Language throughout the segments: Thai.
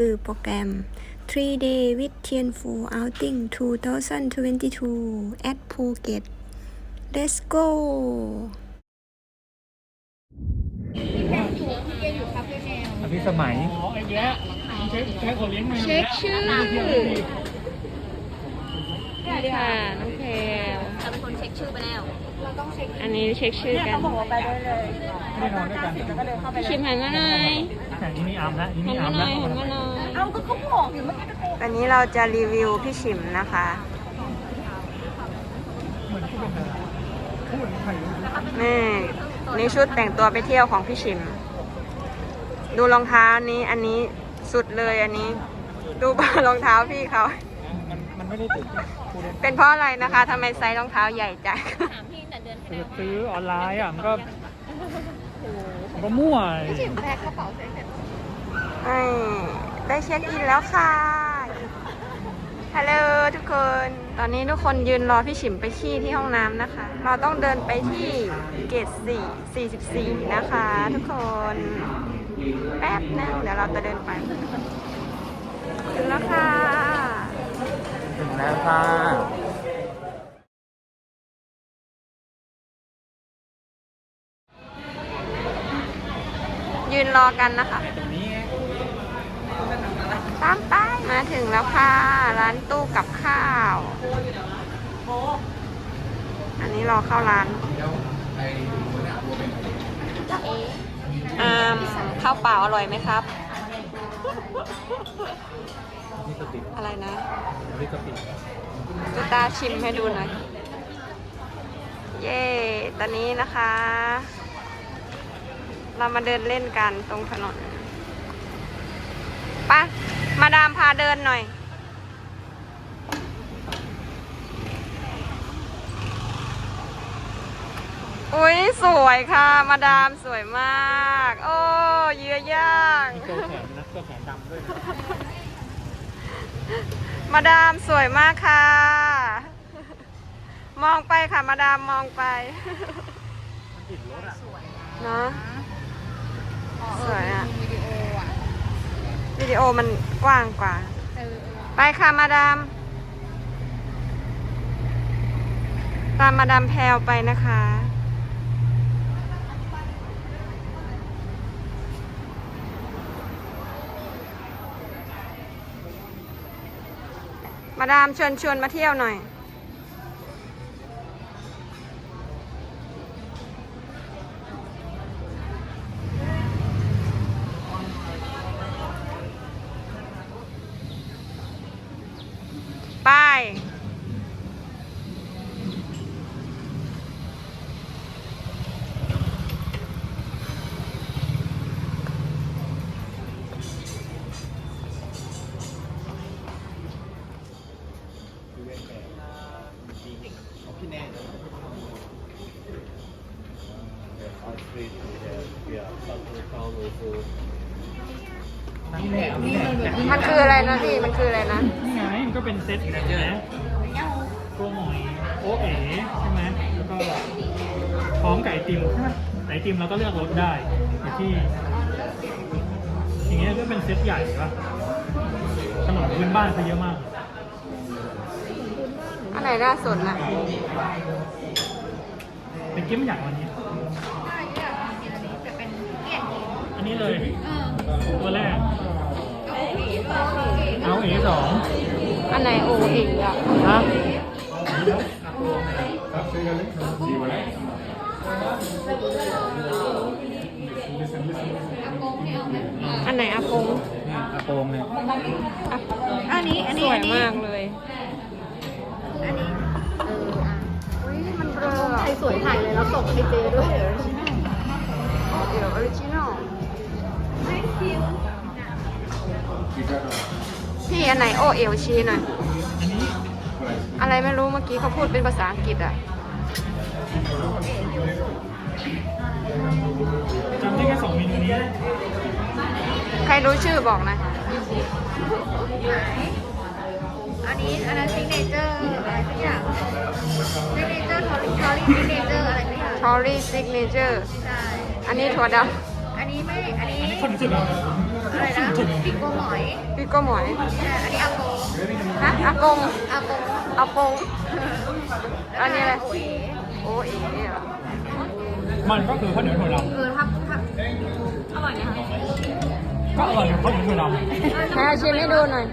คือโปรแกรม 3-day with Tianfu Outing 2022 at Phuket Let's go อภิสมัยไอ้แยะเช็คคนเลี้ยงแมว เช็คชื่อ ค่ะน้องแพร เราเป็นคนเช็คชื่อไปแล้ว อันนี้เช็คชื่อกัน เขาบอกว่าไปได้เลย ไม่นอนด้วยกัน ก็เลยเข้าไป ชิมหันมาหน่อย แต่นี่นี่อัมแล้วนี่ หัน นี่อั มาม หน่ แล้วอยหันมาหน่อย เอาก็เขาบอกอยู่เมื่อกี้ อันนี้เราจะรีวิวพี่ชิมนะคะนี่ชุดแต่งตัวไปเที่ยวของพี่ชิม ดูรองเท้านี้อันนี้สุดเลยอันนี้ ดูบ้ารองเท้าพี่เขา มันไม่ได้ติดคูเรน เป็นเพราะอะไรนะคะทำไมไซส์รองเท้าใหญ่จัง ถามพี่แต่เดือนที่แล้ว ซื้อออนไลน์อ่ะมันก็มั่ว จิ๋มแพ็คกระเป๋าเสร็จ ได้เช็คอินแล้วค่ะฮัลโหลทุกคน ตอนนี้ทุกคนยืนรอพี่ฉิมไปขี้ที่ห้องน้ำนะคะ เราต้องเดินไปที่เกต44นะคะทุกคน แป๊บนึงเดี๋ยวเราจะเดินไป ถึงแล้วค่ะ ถึงแล้วค่ะ ยืนรอกันนะคะ ตรงนี้ ตามไปมาถึงแล้วค่ะ ร้านตู้กับข้าว อันนี้รอเข้าร้านข้าวเปล่าอร่อยไหมครับ นี่สติ อะไรนะ นี่สติ ตุตาชิมให้ดูหน่อย เย้ ตอนนี้นะคะ เรามาเดินเล่นกันตรงถนนไปะมาดามพาเดินหน่อย อุ๊ย สวยค่ะ มาดามสวยมาก โอ้เยื้อย่าง มีตัวแขนนะตัวแขนดำด้วย มาดามสวยมากค่ะ มองไปค่ะ มาดามมองไป มันติดรถอ่ะ เนาะสวยอ่ะ วิดีโออ่ะ วิดีโอมันกว้างกว่า ไปค่ะมาดาม ตามมาดามแพลวไปนะคะ มาดามชวนมาเที่ยวหน่อย ไป พี่แน่ นี่แหละนี่แหละ มันคืออะไรนะพี่ มันคืออะไรนะ นี่ไงมันก็เป็นเซ็ตนะตัวหมอยโอเอ๋ใช่ไหมแล้วก็พร้อมกับไอติมใช่ไหมไอติมเราก็เลือกรสได้อย่างที่ อย่างเงี้ยก็เป็นเซ็ตใหญ่ปะขนมพื้นบ้านเขาเยอะมาก อันไหนน่าสนนะ เป็นกิ๊มอย่างวันนี้ อันนี้เลยตัวแรก เอาเอสอง อันไหนโอเองอ่ะ ฮะ อันไหนอากง นี่อาโปงเนี่ย อันนี้ สวยมากเลย อันนี้ อุ้ยมันเบลอ ใครสวยถ่ายเลยแล้วส่งให้เจด้วย เดี๋ยวออริจินอลพี่อันไหนโอเอลชีหน่อย อันนี้ อะไรไม่รู้เมื่อกี้เขาพูดเป็นภาษาอังกฤษอ่ะ จำได้แค่2 เมนูนี้ ใครรู้ชื่อบอกนะ อันนั้นซิกเนเจอร์อะไรสักอย่างซิกเนเจอร์ทอรี่ซิกเนเจอร์อะไรสักอย่าง ทอรี่ซิกเนเจอร์ ใช่ อันนี้ถั่วด อันนี้ไม่ อันนี้ อันนี้คนรู้สึกว่า อ อะไรนะปิโกหมอย พี่ก็หมอย อันนี้อาโป ฮะอากง อาโป อาปง อันนี้อะไร โอ๋ โอ้เอ๋เหรอ มันก็คือข้าวเหนียวถั่วด ถ้าอร่อยนะคะ ำก็อร่อยกับข้าวเหนียวถั่วดำ แม่ชิมให้ดูหน่อย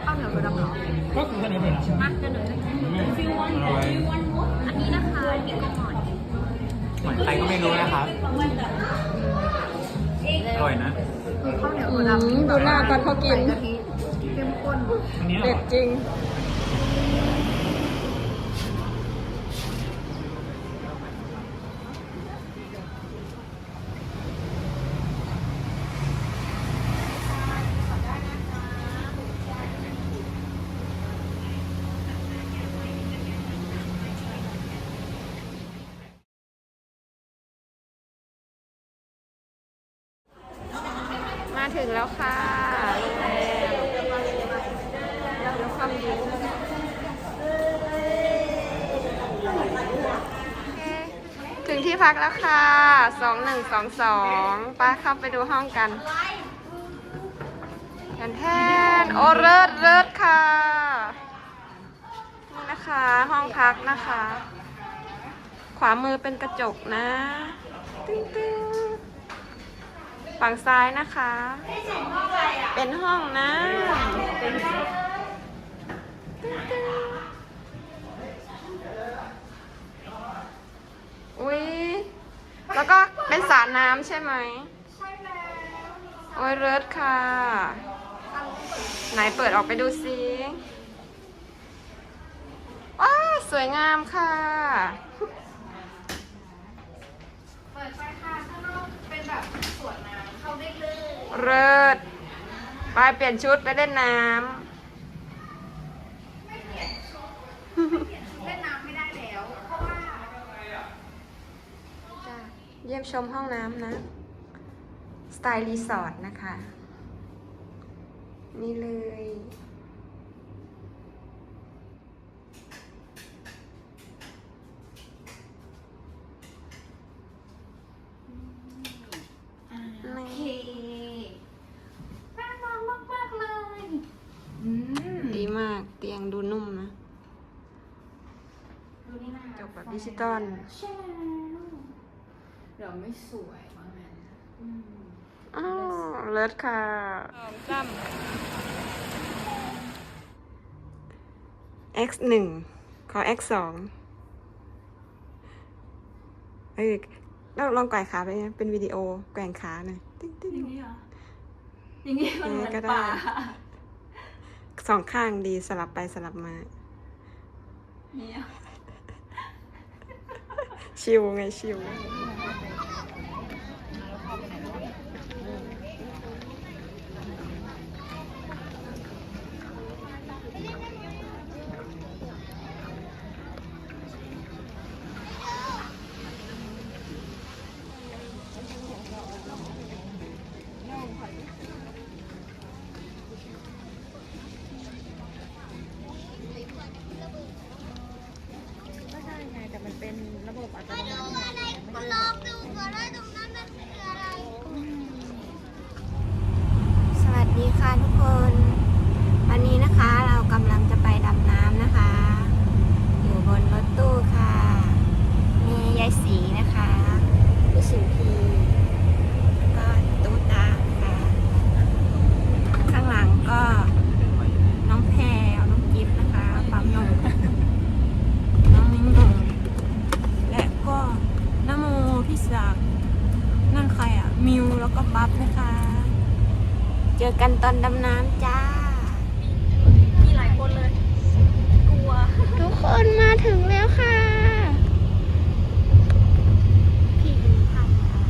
ข้าวเหนียวกระดำเหรอ ก็คือข้าวเหนียวถั่วดำ มัดกันเลยอันนี้นะคะปิโกหมอย เหมือนใครก็ไม่รู้นะครับ อร่อยนะ ข้าวเหนียวกระดำ ดูหน้าตอนเขากิน ใส่กะทิเข้มข้น อันนี้อ เด็ ร่ ด อย จริง มาถึงแล้วค่ะแล้วความดีถึงที่พักแล้วค่ะ 2122ป้าเข้าไปดูห้องกันแทนโอเลิศค่ะ นี่นะคะ ห้องพักนะคะ ขวามือเป็นกระจกนะ ตึ้งๆ ฝั่งซ้ายนะคะ เป็นห้องน้ำอุ้ยแล้วก็เป็นสระน้ำใช่ไหมใช่แล้วโอ้ยเลิศค่ะ ไหนเปิดออกไปดูซิว้าวสวยงามค่ะ เปิดไฟค่ะข้างนอกเป็นแบบสวนน้ำเข้าได้เลย เลิศไปเปลี่ยนชุดไปเล่นน้ เล่นน้ำไม่ได้แล้ว เพราะว่า ำจ้ะเยี่ยมชมห้องน้ำนะ สไตล์รีสอร์ทนะคะ นี่เลย โอเคน่านอนมากๆเลย ดีมากเตียงดูนุ่มนะ ดูนี่นะ จบแบบดิจิตอล ใช่แล้วเดี๋ยวไม่สวยว่างั้น อ้าวเลิศค่ะซ้ำ X1 ขอ X2 ลองแกว่งขาไปนะเป็นวิดีโอแกว่งขาหน่อยติ๊งติ๊ง อย่างนี้เหรออย่างนี้มันเหมือน ก็ได้ ป่า สองข้างดีสลับไปสลับมา เนี่ย ชิวไงชิว ไม่ใช่ไงแต่มันเป็นระบบอัตโนมัติ ลองดูก่อนว่าตรงนั้นมันคืออะไร สวัสดีค่ะทุกคน วันนี้นะคะเรากำลังจะไปดำน้ำนะคะ อยู่บนรถตู้ค่ะ มียายสีนะคะพี่สิวพีก็ตู้ตาค่ะ ข้างหลังก็น้องแพรน้องกิฟต์นะคะปั๊มนมน้องนิ้งนงและก็น้ำโมพี่ศักดิ์นั่นใครอ่ะ มิวแล้วก็ปั๊บนะคะ เจอกันตอนดำน้ำจ้า มีหลายคนเลย กลัว ทุกคนมาถึงแล้วค่ะ พี่ดูทำอะ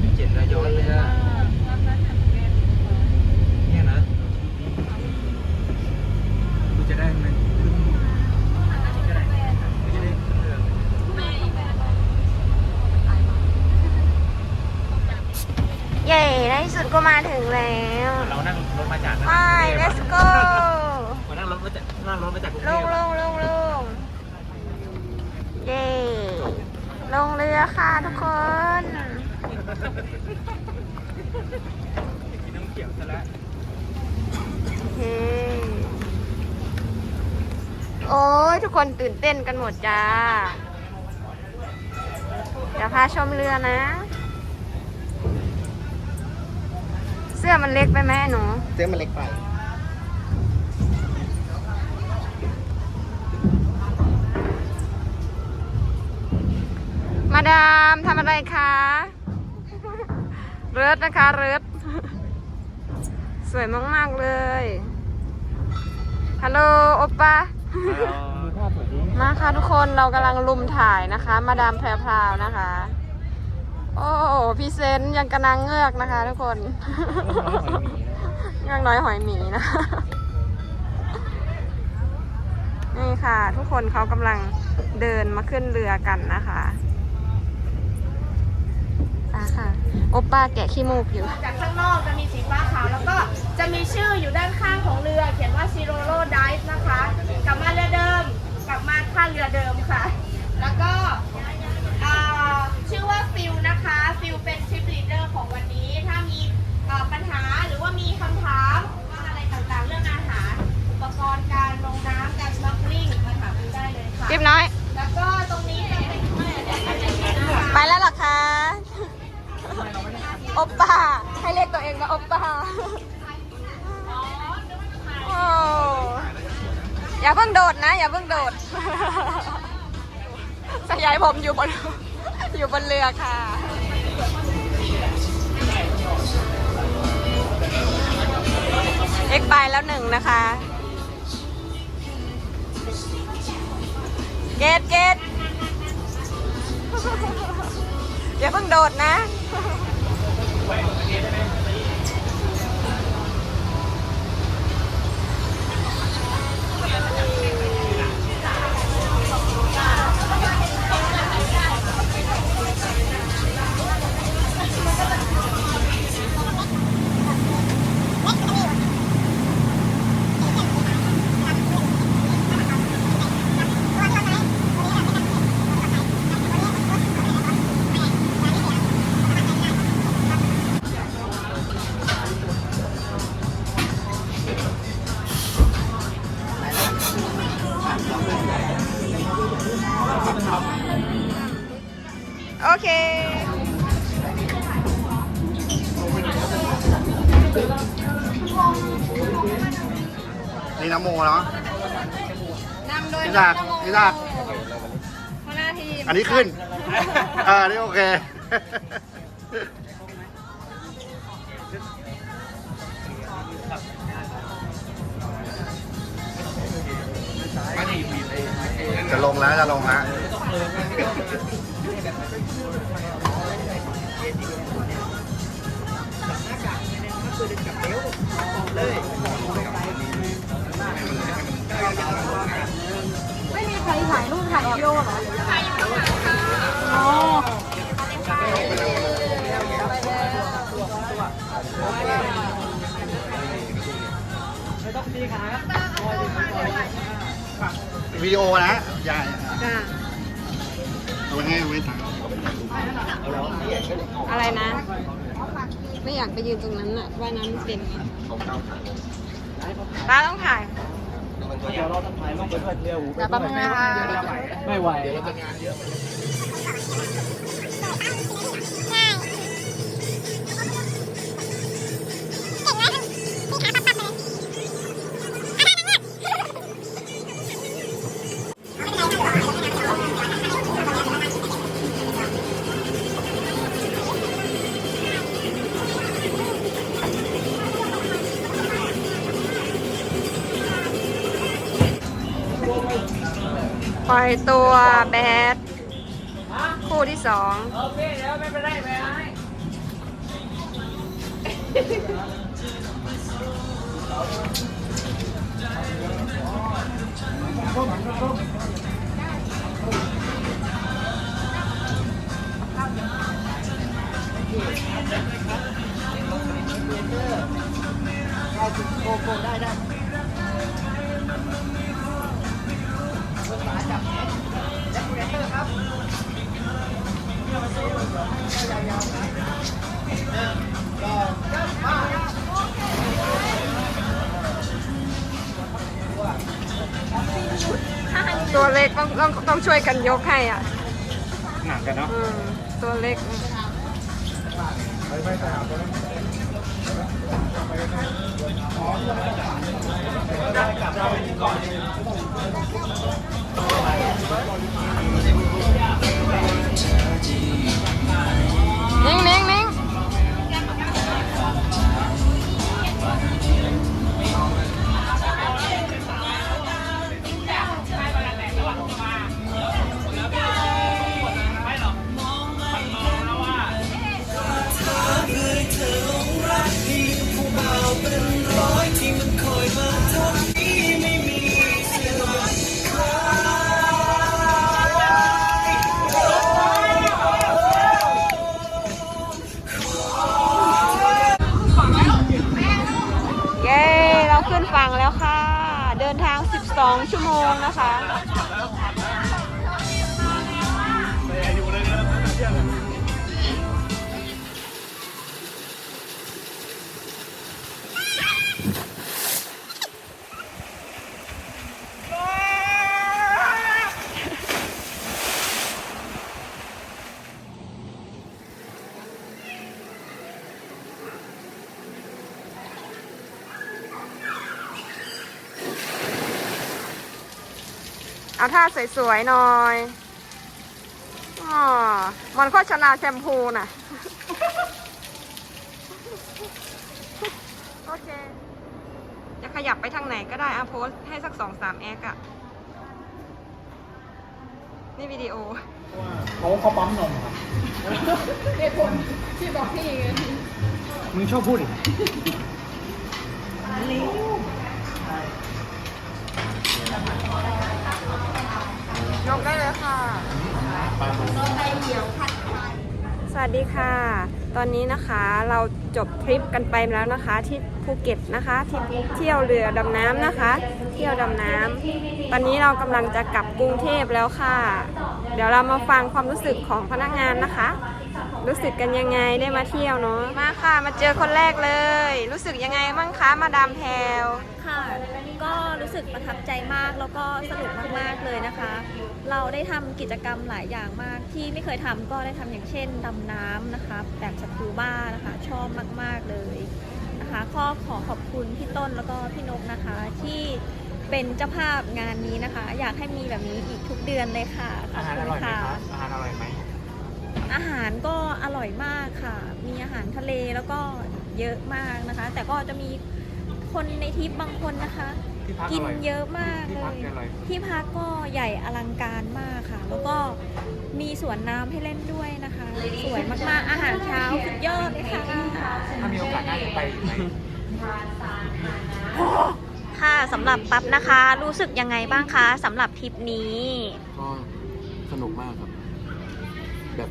ไร เจ็ดระยอนเลยอะเนี่ยนะกูจะได้ไหมจะได้เรื่อง เย้ในที่สุดก็มาถึงแล้ว เรานั่งรถมาจาก ไป let's go มานั่งรถมาจากกรุงเท ล พ งลงลงลงเย้ลงเรือค่ะทุกคน กินน้ำเขียวซะแล้ว โอเค โอ้ยทุกคนตื่นเต้นกันหมดจ้า เดี๋ยวพาชมเรือนะ เสื้อมันเล็กไปไหมหนู เจ๊มันเล็กไป มาดามทำอะไรคะ เริศนะคะเริศสวยมากๆเลย ฮัลโหลโอปป้า มาค่ะทุกคนเรากำลังลุมถ่ายนะคะ มาดามแพรพราวนะคะ โอ้พี่เซนยังกระนางเงือกนะคะทุกคนเงือกน้อยหอยหมีนะ นี่ค่ะ ทุกคนเขากำลังเดินมาขึ้นเรือกันนะคะค่ะโอป้าแกะขี้มูกอยู่ จากข้างนอกจะมีสีฟ้าขาวแล้วก็จะมีชื่ออยู่ด้านข้างของเรือเขียนว่าชิโรโรไดฟ์นะคะกลับมาเรือเดิมกลับมาท่าเรือเดิมค่ะ แล้วก็ชื่อว่าฟิลนะคะฟิลเป็นทริปลีดเดอร์ของวันนี้ถ้ามีปัญหาหรือว่ามีคำถามว่าอะไรต่างๆเรื่องอาหารอุปกรณ์การลงน้ำการสน็อกเกิลมาถามดูได้เลยค่ะ กิ๊บน้อย แล้วก็ตรงนี้จะเป็น ไปแล้วเหรอคะ โอป้า ให้เรียกตัวเองว่าโอป้า โอ้อย่าเพิ่งโดดนะ อย่าเพิ่งโดด สยายผมอยู่บนเรือค่ะ เอ็กไปแล้วหนึ่งนะคะ เกตอย่าเพิ่งโดดนะ โอเค นี่น้ำโมเนาะ นำโดย นี่จาก หัวหน้าทีม อันนี้ขึ้น อันนี้โอเค จะลงแล้ว ไม่มีใครถ่ายรูปถ่ายวิดีโอเหรออ๋อไปแล้ว วิดีโอนะอย่า จ้า เอาไว้ให้ไว้ตังค์ อะไรนะ ไม่อยากไปยืนตรงนั้นน่ะว่ายน้ำไม่เป็นป้าต้องถ่าย เดี๋ยวเราต้องถ่ายลงไปด้วยเร็ว แต่แป๊บนึงนะคะ ไม่ไหว ปล่อยตัวแบดคู่ที่สอง โอเคเดี๋ยวไม่เป็นไรไม่เป็นไร ก็ ตัวเล็กต้องช่วยกันยกให้อ่ะ หนักกันเนาะ ตัวเล็ก นิ่ง เย้ เราขึ้นฝั่งแล้วค่ะ เดินทาง 12 ชั่วโมงนะคะ เอาท่าสวยๆหน่อยอ๋อมันโฆษณาแชมพูน่ะ โอเค จะขยับไปทางไหนก็ได้อะโพสให้สัก 2-3 แอคอะนี่วิดีโอ เขาปั๊มนมครับเหตุผลที่บอกพี่มึงชอบพูดอีก ยกได้เลยค่ะ สวัสดีค่ะ ตอนนี้นะคะเราจบทริปกันไปแล้วนะคะที่ภูเก็ตนะคะที่เที่ยวเรือดำน้ำนะคะ เที่ยวดำน้ำตอนนี้เรากำลังจะกลับกรุงเทพแล้วค่ะ เดี๋ยวเรามาฟังความรู้สึกของพนักงานนะคะ รู้สึกกันยังไงได้มาเที่ยวเนาะมาค่ะมาเจอคนแรกเลย รู้สึกยังไงบ้างคะมาดามแพรว ค่ะก็รู้สึกประทับใจมากแล้วก็สนุกมากๆเลยนะคะ เราได้ทำกิจกรรมหลายอย่างมากที่ไม่เคยทำก็ได้ทำอย่างเช่นดำน้ำนะคะแบบสกูบ้านะคะชอบมากๆเลยนะคะก็ขอขอบคุณพี่ต้นแล้วก็พี่นกนะคะที่เป็นเจ้าภาพงานนี้นะคะ อยากให้มีแบบนี้อีกทุกเดือนเลยค่ะข อา อบ หาร คุ อ ณ ร่อยไหม ค่ะ ครับอาหารอร่อยไหม อาหารก็อร่อยมากค่ะ มีอาหารทะเลแล้วก็เยอะมากนะคะ แต่ก็จะมีคนในทริปบางคนนะคะ ที่พัก กิ อน ร่อย เยอะมาก ที่ เล พัก ย อร่อย ที่พักก็ใหญ่อลังการมากค่ะ แล้วก็มีสวนน้ำให้เล่นด้วยนะคะ สวยมากๆ อาหารเช้าสุดยอดเลยค่ะ ถ้ามีโอกาสน่าจะไปอีกไหม ค่ะสำหรับปั๊บนะคะ รู้สึกยังไงบ้างคะสำหรับทริปนี้ ก็สนุกมากครับ แบบ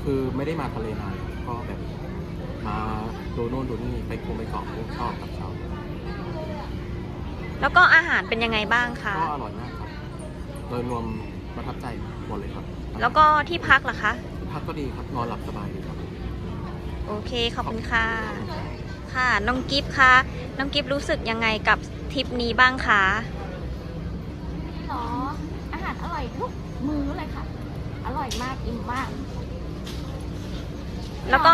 คือไม่ได้มาทะเลนานก็แบบมาดูโน่นดูนี่ไปเกาะชอบครับชอบ แล้วก็อาหารเป็นยังไงบ้างคะ ก็อร่อยมากครับ โดยรวมประทับใจหมดเลยครับ แล้วก็ที่พักล่ะคะ พักก็ดีครับนอนหลับสบายดีครับ โอเคขอบคุณค่ะ ค่ะน้องกิฟต์คะน้องกิฟต์รู้สึกยังไงกับทริปนี้บ้างคะ หรออาหารอร่อยทุกมื้อเลยค่ะ อร่อยมากอิ่มมาก แล้วก็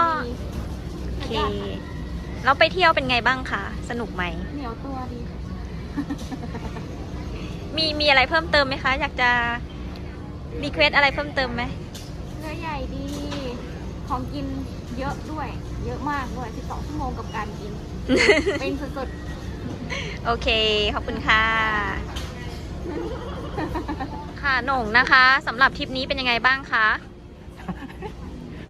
โอเคแล้วไปเที่ยวเป็นไงบ้างคะสนุกไหม เหนียวตัวดีค่ะ มีอะไรเพิ่มเติมไหมคะ อยากจะรีเควสอะไรเพิ่มเติมไหม เนื้อใหญ่ดี ของกินเยอะด้วย เยอะมากด้วย 12 ชั่วโมงกับการกิน เป็นสุด โอเค ขอบคุณค่ะ ค่ะหน่งนะคะสำหรับทริปนี้เป็นยังไงบ้างคะ ส